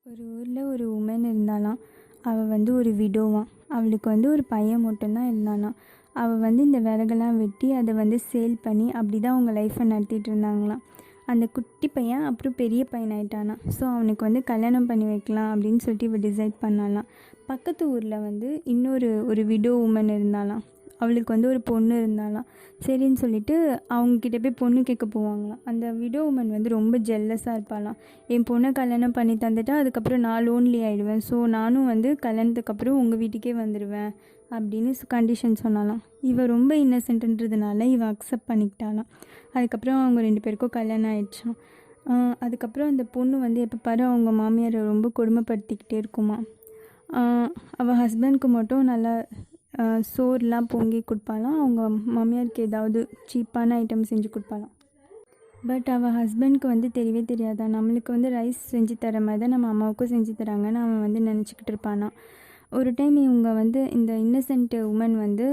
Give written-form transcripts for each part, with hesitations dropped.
ஒரு ஊரில் ஒரு உமன் இருந்தாளாம். அவள் வந்து ஒரு விடோவாம். அவளுக்கு வந்து ஒரு பையன் மட்டும்தான் இருந்தானாம். அவள் வந்து இந்த விறகெல்லாம் வெட்டி அதை வந்து சேல் பண்ணி அப்படி தான் அவங்க லைஃப்பை நடத்திட்டு இருந்தாங்களாம். அந்த குட்டி பையன் அப்புறம் பெரிய பையன் ஆயிட்டானாம். ஸோ அவனுக்கு வந்து கல்யாணம் பண்ணி வைக்கலாம் அப்படின்னு சொல்லிட்டு இவள் டிசைட் பண்ணாலாம். பக்கத்து ஊரில் வந்து ஒரு விடோ உமன் இருந்தாலாம். அவளுக்கு வந்து ஒரு பொண்ணு இருந்தாலாம். சரின்னு சொல்லிட்டு அவங்கக்கிட்ட போய் பொண்ணு கேட்க போவாங்களாம். அந்த விடோ உமன் வந்து ரொம்ப ஜெல்லஸாக இருப்பாளாம். என் பொண்ணை கல்யாணம் பண்ணி தந்துட்டா அதுக்கப்புறம் நான் லோன்லி ஆகிடுவேன். ஸோ நானும் வந்து கல்யாணத்துக்கு அப்புறம் உங்கள் வீட்டுக்கே வந்துடுவேன் அப்படின்னு கண்டிஷன் சொன்னாலாம். இவள் ரொம்ப இன்னசென்ட்ன்றதுனால இவள் அக்செப்ட் பண்ணிக்கிட்டாலாம். அதுக்கப்புறம் அவங்க 2 பேருக்கும் கல்யாணம் ஆயிடுச்சான். அதுக்கப்புறம் அந்த பொண்ணு வந்து எப்போ பாரு அவங்க மாமியாரை ரொம்ப கொடுமைப்படுத்திக்கிட்டே இருக்குமா. அவள் ஹஸ்பண்ட்க்கு மட்டும் நல்லா சோறுலாம் பொங்கி கொடுப்பாளாம். அவங்க மாமியாருக்கு ஏதாவது சீப்பான ஐட்டம் செஞ்சு கொடுப்பாளாம். பட் அவள் ஹஸ்பண்ட்க்கு வந்து தெரியவே தெரியாதான். நம்மளுக்கு வந்து ரைஸ் செஞ்சு தர மாதிரி தான் நம்ம அம்மாவுக்கும் செஞ்சு தராங்கன்னு அவன் வந்து நினச்சிக்கிட்டு இருப்பானா. ஒரு டைம் இவங்க வந்து இந்த இன்னசென்ட் உமன் வந்து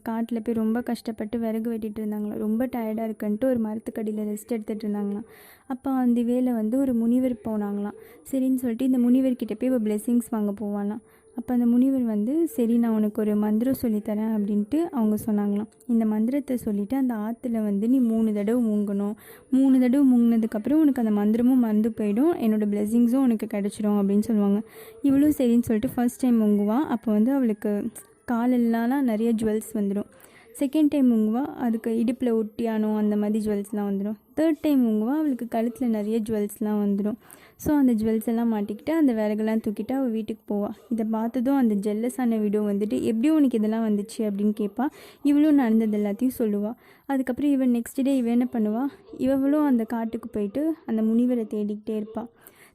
காட்டில் போய் ரொம்ப கஷ்டப்பட்டு விறகு வெட்டிகிட்டு இருந்தாங்களாம். ரொம்ப டயர்டாக இருக்குன்ட்டு ஒரு மரத்துக்கடியில் ரெஸ்ட் எடுத்துகிட்டு இருந்தாங்களாம். அப்போ அந்த வேலை வந்து ஒரு முனிவர் போனாங்களாம். சரின்னு சொல்லிட்டு இந்த முனிவர்கிட்ட போய் ஒரு பிளெஸ்ஸிங்ஸ் வாங்க போவாங்களாம். அப்போ அந்த முனிவர் வந்து சரி நான் உனக்கு ஒரு மந்திரம் சொல்லித்தரேன் அப்படின்ட்டு அவங்க சொன்னாங்களாம். இந்த மந்திரத்தை சொல்லிவிட்டு அந்த ஆற்றுல வந்து நீ 3 தடவை மூங்கணும். 3 தடவை மூங்கினதுக்கப்புறம் உனக்கு அந்த மந்திரமும் மறந்து போயிடும், என்னோடய பிளெஸ்ஸிங்ஸும் உனக்கு கிடச்சிடும் அப்படின்னு சொல்லுவாங்க. இவளும் சரின்னு சொல்லிட்டு ஃபர்ஸ்ட் டைம் மூங்குவான். அப்போ வந்து அவளுக்கு காலெல்லாம் நிறைய ஜுவல்ஸ் வந்துடும். செகண்ட் டைம் மூங்குவா, அதுக்கு இடுப்பில் ஒட்டியானோ அந்த மாதிரி ஜுவல்ஸ்லாம் வந்துடும். தேர்ட் டைம் மூங்குவா, அவளுக்கு கழுத்தில் நிறைய ஜுவல்ஸ்லாம் வந்துடும். ஸோ அந்த ஜுவல்ஸ் எல்லாம் மாட்டிக்கிட்டு அந்த விறகெல்லாம் தூக்கிட்டு அவள் வீட்டுக்கு போவாள். இதை பார்த்ததும் அந்த ஜெல்லஸான வீடியோ வந்துட்டு எப்படியும் உனக்கு இதெல்லாம் வந்துச்சு அப்படின்னு கேட்பா. இவளும் நடந்தது எல்லாத்தையும் சொல்லுவாள். அதுக்கப்புறம் இவன் நெக்ஸ்ட் டே இவன் என்ன பண்ணுவாள், இவளும் அந்த காட்டுக்கு போயிட்டு அந்த முனிவரை தேடிக்கிட்டே இருப்பாள்.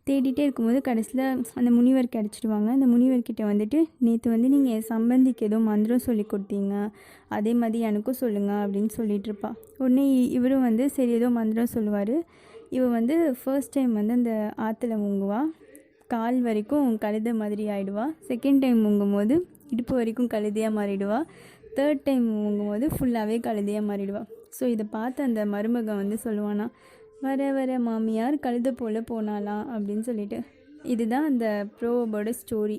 தேடிகிட்டே இருக்கும்போது கடைசியில் அந்த முனிவர் கிடச்சிடுவாங்க. அந்த முனிவர்கிட்ட வந்துட்டு நேற்று வந்து நீங்கள் என் சம்பந்திக்கு ஏதோ மந்திரம் சொல்லி கொடுத்தீங்க, அதே மாதிரி எனக்கும் சொல்லுங்கள் அப்படின்னு சொல்லிகிட்ருப்பா. உடனே இவரும் வந்து சரி ஏதோ மந்திரம் சொல்லுவார். இவள் வந்து ஃபர்ஸ்ட் டைம் வந்து அந்த ஆற்றுல முங்குவா, கால் வரைக்கும் கழுதை மாதிரி ஆகிடுவா. செகண்ட் டைம் முங்கும்போது இடுப்பு வரைக்கும் கழுதையாக மாறிடுவா. தேர்ட் டைம் முங்கும்போது ஃபுல்லாகவே கழுதையாக மாறிடுவா. ஸோ இதை பார்த்து அந்த மருமகன் வந்து சொல்லுவானா, வர வர மாமியார் கழுதை போல் போனாலாம் அப்படின்னு சொல்லிட்டு. இதுதான் அந்த ப்ரோவர்போட ஸ்டோரி.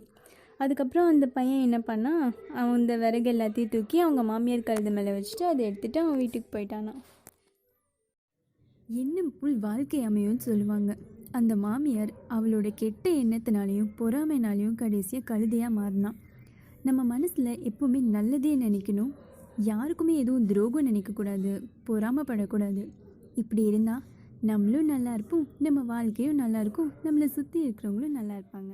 அதுக்கப்புறம் அந்த பையன் என்ன பண்ணால், அவன் இந்த விறகு எல்லாத்தையும் தூக்கி அவங்க மாமியார் கழுதை மேலே வச்சுட்டு அதை எடுத்துகிட்டு அவன் வீட்டுக்கு போயிட்டானா. எண்ணம் போல் வாழ்க்கை அமையும்னு சொல்லுவாங்க. அந்த மாமியார் அவளோட கெட்ட எண்ணத்தினாலையும் பொறாமைனாலையும் கடைசியாக கழுதையாக மாறினான். நம்ம மனசில் எப்போவுமே நல்லதே நினைக்கணும், யாருக்குமே எதுவும் துரோகம் நினைக்கக்கூடாது, பொறாமப்படக்கூடாது. இப்படி இருந்தால் நம்மளும் நல்லா இருப்போம், நம்ம வாழ்க்கையும் நல்லா இருக்கும், நம்மளை சுற்றி இருக்கிறவங்களும் நல்லா இருப்பாங்க.